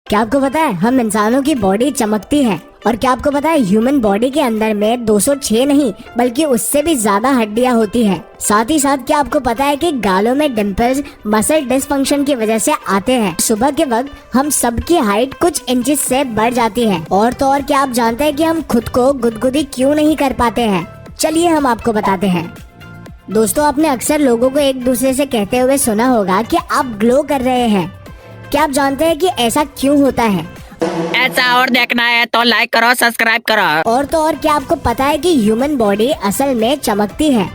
क्या आपको पता है हम इंसानों की बॉडी चमकती है? और क्या आपको पता है ह्यूमन बॉडी के अंदर में 206 नहीं बल्कि उससे भी ज्यादा हड्डियां होती है। साथ ही साथ क्या आपको पता है कि गालों में डिम्पल्स मसल डिसफंक्शन की वजह से आते हैं। सुबह के वक्त हम सबकी हाइट कुछ इंचेस से बढ़ जाती है। और तो और क्या आप जानते हैं कि हम खुद को गुदगुदी क्यों नहीं कर पाते हैं? चलिए हम आपको बताते हैं। दोस्तों, आपने अक्सर लोगों को एक दूसरे से कहते हुए सुना होगा कि आप ग्लो कर रहे हैं। क्या आप जानते हैं कि ऐसा क्यों होता है? ऐसा और देखना है तो लाइक करो, सब्सक्राइब करो। और तो और क्या आपको पता है कि ह्यूमन बॉडी असल में चमकती है,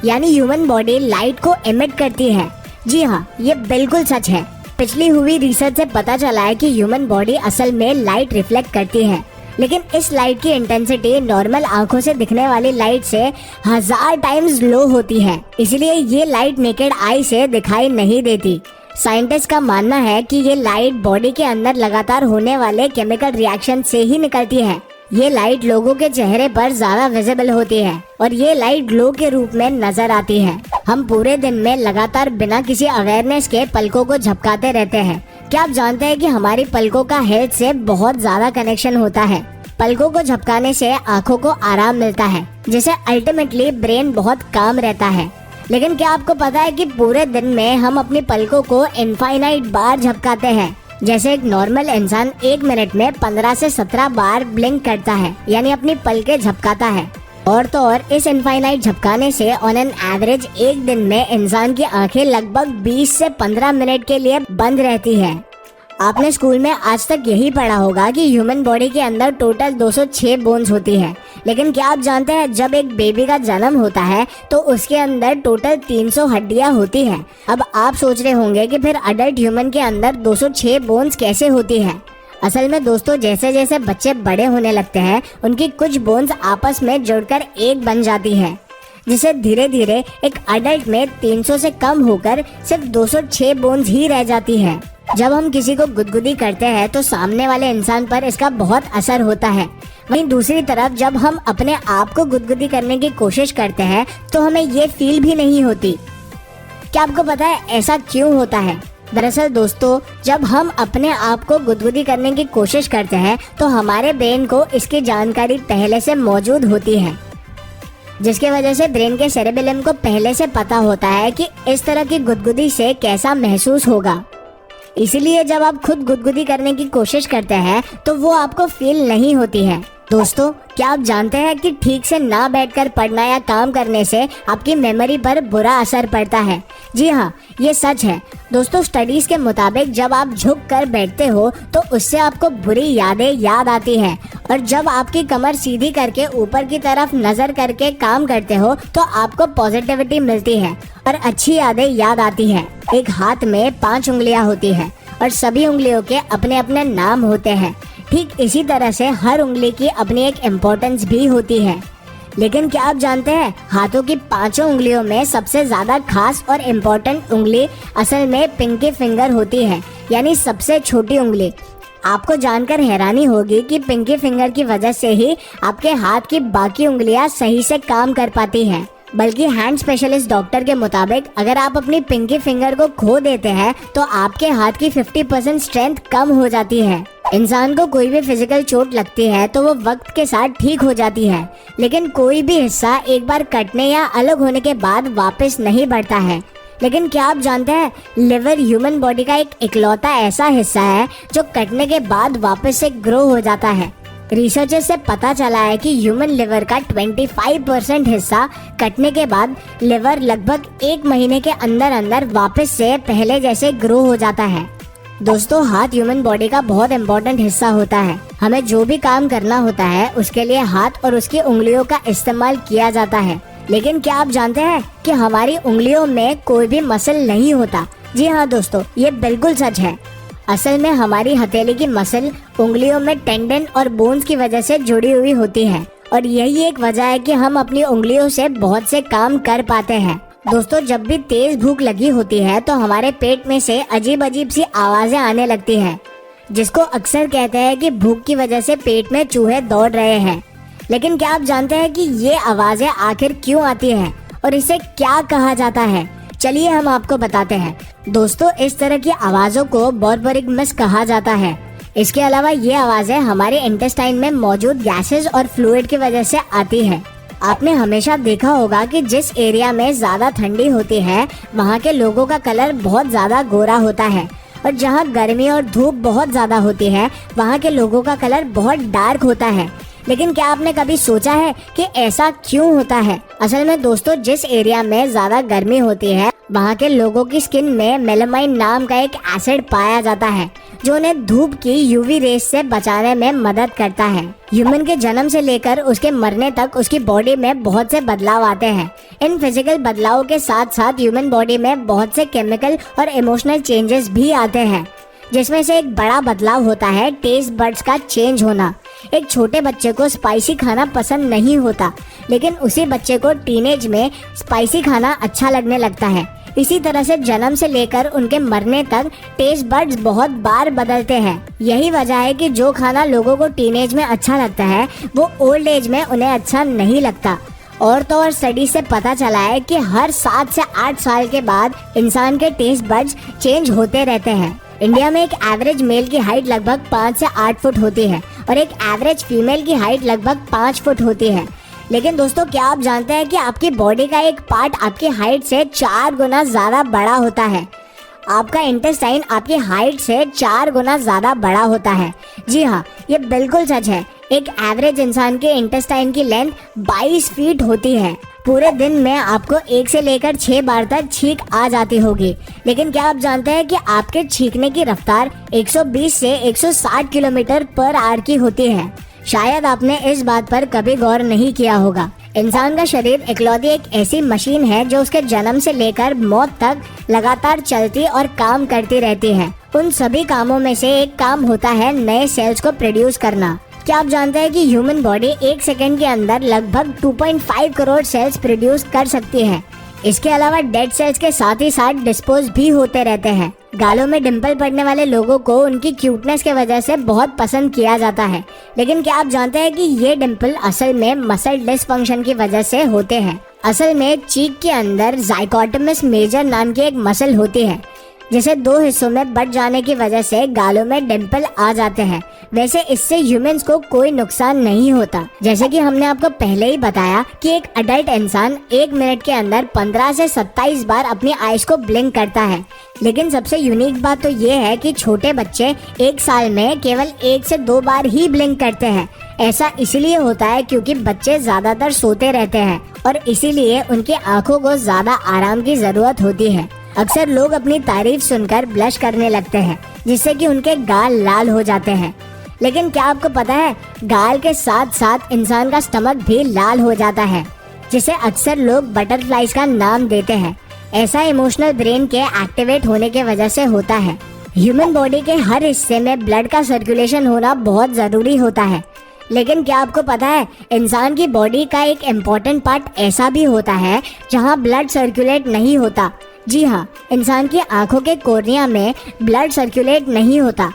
यानी ह्यूमन बॉडी लाइट को एमिट करती है। जी हाँ, ये बिल्कुल सच है। पिछली हुई रिसर्च से पता चला है कि ह्यूमन बॉडी असल में लाइट रिफ्लेक्ट करती है, लेकिन इस लाइट की इंटेंसिटी नॉर्मल आंखों से दिखने वाली लाइट से 1000 टाइम्स लो होती है। इसलिए ये लाइट नेकेड आई से दिखाई नहीं देती। साइंटिस्ट का मानना है कि ये लाइट बॉडी के अंदर लगातार होने वाले केमिकल रिएक्शन से ही निकलती है। ये लाइट लोगों के चेहरे पर ज्यादा विजिबल होती है और ये लाइट ग्लो के रूप में नजर आती है। हम पूरे दिन में लगातार बिना किसी अवेयरनेस के पलकों को झपकाते रहते हैं। क्या आप जानते हैं कि हमारी पलकों का हेल्थ से बहुत ज्यादा कनेक्शन होता है? पलकों को झपकाने से आंखों को आराम मिलता है, जिससे अल्टीमेटली ब्रेन बहुत काम रहता है। लेकिन क्या आपको पता है कि पूरे दिन में हम अपनी पलकों को इनफाइनाइट बार झपकाते हैं? जैसे एक नॉर्मल इंसान 1 मिनट में 15 से 17 बार ब्लिंक करता है, यानी अपनी पलकें झपकाता है। और तो और इस इनफाइनाइट झपकाने से ऑन एन एवरेज एक दिन में इंसान की आंखें लगभग 20 से 15 मिनट के लिए बंद रहती है। आपने स्कूल में आज तक यही पढ़ा होगा कि ह्यूमन बॉडी के अंदर टोटल 206 बोन्स होती है। लेकिन क्या आप जानते हैं जब एक बेबी का जन्म होता है तो उसके अंदर टोटल 300 हड्डियां होती हैं। अब आप सोच रहे होंगे कि फिर अडल्ट ह्यूमन के अंदर 206 बोन्स कैसे होती है? असल में दोस्तों, जैसे जैसे बच्चे बड़े होने लगते हैं उनकी कुछ बोन्स आपस में जुड़कर एक बन जाती है, जिसे धीरे धीरे एक अडल्ट में 300 से कम होकर सिर्फ 206 बोन्स ही रह जाती है। जब हम किसी को गुदगुदी करते हैं तो सामने वाले इंसान पर इसका बहुत असर होता है। वहीं दूसरी तरफ जब हम अपने आप को गुदगुदी करने की कोशिश करते हैं तो हमें ये फील भी नहीं होती। क्या आपको पता है ऐसा क्यों होता है? दरअसल दोस्तों, जब हम अपने आप को गुदगुदी करने की कोशिश करते हैं तो हमारे ब्रेन को इसकी जानकारी पहले से मौजूद होती है, जिसके वजह से ब्रेन के सेरेबेलम को पहले से पता होता है कि इस तरह की गुदगुदी से कैसा महसूस होगा। इसीलिए जब आप खुद गुदगुदी करने की कोशिश करते हैं तो वो आपको फील नहीं होती है। दोस्तों, क्या आप जानते हैं कि ठीक से ना बैठकर पढ़ना या काम करने से आपकी मेमोरी पर बुरा असर पड़ता है? जी हाँ, ये सच है। दोस्तों, स्टडीज के मुताबिक जब आप झुक कर बैठते हो तो उससे आपको बुरी यादें याद आती हैं, और जब आपकी कमर सीधी करके ऊपर की तरफ नजर करके काम करते हो तो आपको पॉजिटिविटी मिलती है और अच्छी यादें याद आती है। एक हाथ में 5 उंगलियां होती है और सभी उंगलियों के अपने अपने नाम होते हैं। ठीक इसी तरह से हर उंगली की अपनी एक इम्पोर्टेंस भी होती है। लेकिन क्या आप जानते हैं हाथों की 5 उंगलियों में सबसे ज्यादा खास और इम्पोर्टेंट उंगली असल में पिंकी फिंगर होती है, यानी सबसे छोटी उंगली। आपको जानकर हैरानी होगी कि पिंकी फिंगर की वजह से ही आपके हाथ की बाकी उंगलियां सही से काम कर पाती हैं। बल्कि हैंड स्पेशलिस्ट डॉक्टर के मुताबिक अगर आप अपनी पिंकी फिंगर को खो देते हैं तो आपके हाथ की 50% स्ट्रेंथ कम हो जाती है। इंसान को कोई भी फिजिकल चोट लगती है तो वो वक्त के साथ ठीक हो जाती है, लेकिन कोई भी हिस्सा एक बार कटने या अलग होने के बाद वापस नहीं बढ़ता है। लेकिन क्या आप जानते हैं लिवर ह्यूमन बॉडी का एक इकलौता ऐसा हिस्सा है जो कटने के बाद वापस से ग्रो हो जाता है। रिसर्चर्स से पता चला है कि ह्यूमन लिवर का 25% हिस्सा कटने के बाद लिवर लगभग 1 महीने के अंदर अंदर वापस से पहले जैसे ग्रो हो जाता है। दोस्तों, हाथ ह्यूमन बॉडी का बहुत इम्पोर्टेंट हिस्सा होता है। हमें जो भी काम करना होता है उसके लिए हाथ और उसकी उंगलियों का इस्तेमाल किया जाता है। लेकिन क्या आप जानते हैं कि हमारी उंगलियों में कोई भी मसल नहीं होता? जी हाँ दोस्तों, ये बिल्कुल सच है। असल में हमारी हथेली की मसल उंगलियों में टेंडन और बोन्स की वजह से जुड़ी हुई होती है, और यही एक वजह है कि हम अपनी उंगलियों से बहुत से काम कर पाते हैं। दोस्तों, जब भी तेज भूख लगी होती है तो हमारे पेट में से अजीब अजीब सी आवाजें आने लगती हैं, जिसको अक्सर कहते हैं कि भूख की वजह से पेट में चूहे दौड़ रहे हैं। लेकिन क्या आप जानते हैं कि ये आवाजें आखिर क्यों आती हैं और इसे क्या कहा जाता है? चलिए हम आपको बताते हैं। दोस्तों, इस तरह की आवाजों को बॉर्बोरिक मिस कहा जाता है। इसके अलावा ये आवाजें हमारे इंटेस्टाइन में मौजूद गैसेस और फ्लूइड की वजह से आती है। आपने हमेशा देखा होगा कि जिस एरिया में ज्यादा ठंडी होती है वहाँ के लोगों का कलर बहुत ज्यादा गोरा होता है, और जहाँ गर्मी और धूप बहुत ज्यादा होती है वहाँ के लोगों का कलर बहुत डार्क होता है। लेकिन क्या आपने कभी सोचा है कि ऐसा क्यों होता है? असल में दोस्तों, जिस एरिया में ज्यादा गर्मी होती है वहाँ के लोगों की स्किन में मेलामाइन नाम का एक एसिड पाया जाता है जो उन्हें धूप की यूवी रेस से बचाने में मदद करता है। ह्यूमन के जन्म से लेकर उसके मरने तक उसकी बॉडी में बहुत से बदलाव आते हैं। इन फिजिकल बदलावों के साथ साथ ह्यूमन बॉडी में बहुत से केमिकल और इमोशनल चेंजेस भी आते हैं, जिसमें से एक बड़ा बदलाव होता है टेस्ट बड्स का चेंज होना। एक छोटे बच्चे को स्पाइसी खाना पसंद नहीं होता, लेकिन उसी बच्चे को टीनेज में स्पाइसी खाना अच्छा लगने लगता है। इसी तरह से जन्म से लेकर उनके मरने तक टेस्ट बड्स बहुत बार बदलते हैं। यही वजह है कि जो खाना लोगों को टीनेज में अच्छा लगता है वो ओल्ड एज में उन्हें अच्छा नहीं लगता। और तो और स्टडी से पता चला है कि हर 7 से 8 साल के बाद इंसान के टेस्ट बड्स चेंज होते रहते हैं। इंडिया में एक एवरेज मेल की हाइट लगभग 5 से 8 फुट होती है और एक एवरेज फीमेल की हाइट लगभग 5 फुट होती है। लेकिन दोस्तों, क्या आप जानते हैं कि आपकी बॉडी का एक पार्ट आपकी हाइट से 4 गुना ज्यादा बड़ा होता है? आपका इंटेस्टाइन आपकी हाइट से 4 गुना ज्यादा बड़ा होता है। जी हाँ, ये बिल्कुल सच है। एक एवरेज इंसान के इंटेस्टाइन की लेंथ 22 फीट होती है। पूरे दिन में आपको 1 से लेकर 6 बार तक छींक आ जाती होगी। लेकिन क्या आप जानते हैं कि आपके छींकने की रफ्तार 120 से 160 किलोमीटर पर आवर की होती है? शायद आपने इस बात पर कभी गौर नहीं किया होगा। इंसान का शरीर इकलौती एक ऐसी मशीन है जो उसके जन्म से लेकर मौत तक लगातार चलती और काम करती रहती है। उन सभी कामों में से एक काम होता है नए सेल्स को प्रोड्यूस करना। क्या आप जानते हैं कि ह्यूमन बॉडी 1 सेकंड के अंदर लगभग 2.5 करोड़ सेल्स प्रोड्यूस कर सकती है? इसके अलावा डेड सेल्स के साथ ही साथ डिस्पोज भी होते रहते हैं। गालों में डिंपल पड़ने वाले लोगों को उनकी क्यूटनेस के वजह से बहुत पसंद किया जाता है। लेकिन क्या आप जानते हैं कि ये डिंपल असल में मसल डिसफंक्शन की वजह से होते हैं? असल में चीक के अंदर ज़ाइगोटमस मेजर नाम की एक मसल होती है जिसे 2 हिस्सों में बट जाने की वजह से गालों में डिंपल आ जाते हैं। वैसे इससे ह्यूमंस को कोई नुकसान नहीं होता। जैसे कि हमने आपको पहले ही बताया कि एक अडल्ट इंसान 1 मिनट के अंदर 15 से 27 बार अपनी आईज को ब्लिंक करता है। लेकिन सबसे यूनिक बात तो ये है कि छोटे बच्चे 1 साल में केवल 1 से 2 बार ही ब्लिंक करते हैं। ऐसा इसलिए होता है क्योंकि बच्चे ज्यादातर सोते रहते हैं और इसीलिए उनकी आंखों को ज्यादा आराम की जरूरत होती है। अक्सर लोग अपनी तारीफ सुनकर ब्लश करने लगते हैं जिससे कि उनके गाल लाल हो जाते हैं। लेकिन क्या आपको पता है, गाल के साथ साथ इंसान का स्टमक भी लाल हो जाता है, जिसे अक्सर लोग बटरफ्लाइज का नाम देते हैं। ऐसा इमोशनल ब्रेन के एक्टिवेट होने के वजह से होता है। ह्यूमन बॉडी के हर हिस्से में ब्लड का सर्कुलेशन होना बहुत जरूरी होता है। लेकिन क्या आपको पता है, इंसान की बॉडी का एक इम्पोर्टेंट पार्ट ऐसा भी होता है जहाँ ब्लड सर्कुलेट नहीं होता। जी हाँ, इंसान की आंखों के कॉर्निया में ब्लड सर्कुलेट नहीं होता।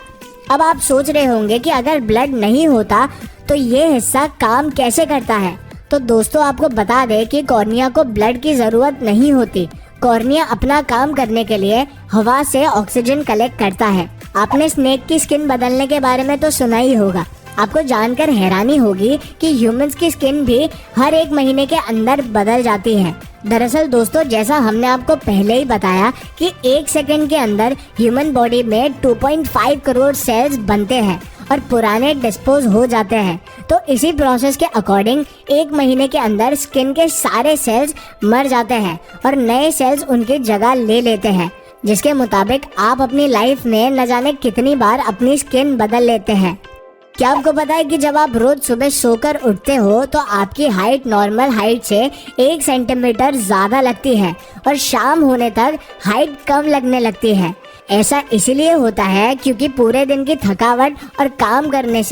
अब आप सोच रहे होंगे कि अगर ब्लड नहीं होता तो ये हिस्सा काम कैसे करता है? तो दोस्तों, आपको बता दें कि कॉर्निया को ब्लड की जरूरत नहीं होती। कॉर्निया अपना काम करने के लिए हवा से ऑक्सीजन कलेक्ट करता है। आपने स्नेक की स्किन बदलने के बारे में तो सुना ही होगा। आपको जानकर हैरानी होगी कि ह्यूमंस की स्किन भी हर 1 महीने के अंदर बदल जाती है। दरअसल दोस्तों, जैसा हमने आपको पहले ही बताया कि 1 सेकंड के अंदर ह्यूमन बॉडी में 2.5 करोड़ सेल्स बनते हैं और पुराने डिस्पोज हो जाते हैं। तो इसी प्रोसेस के अकॉर्डिंग 1 महीने के अंदर स्किन के सारे सेल्स मर जाते हैं और नए सेल्स उनकी जगह ले लेते हैं, जिसके मुताबिक आप अपनी लाइफ में न जाने कितनी बार अपनी स्किन बदल लेते हैं। क्या आपको पता है कि जब आप रोज सुबह सोकर उठते हो तो आपकी हाइट नॉर्मल हाइट से 1 सेंटीमीटर ज्यादा लगती है और शाम होने तक हाइट कम लगने लगती है? ऐसा इसलिए होता है क्योंकि पूरे दिन की थकावट और काम करने से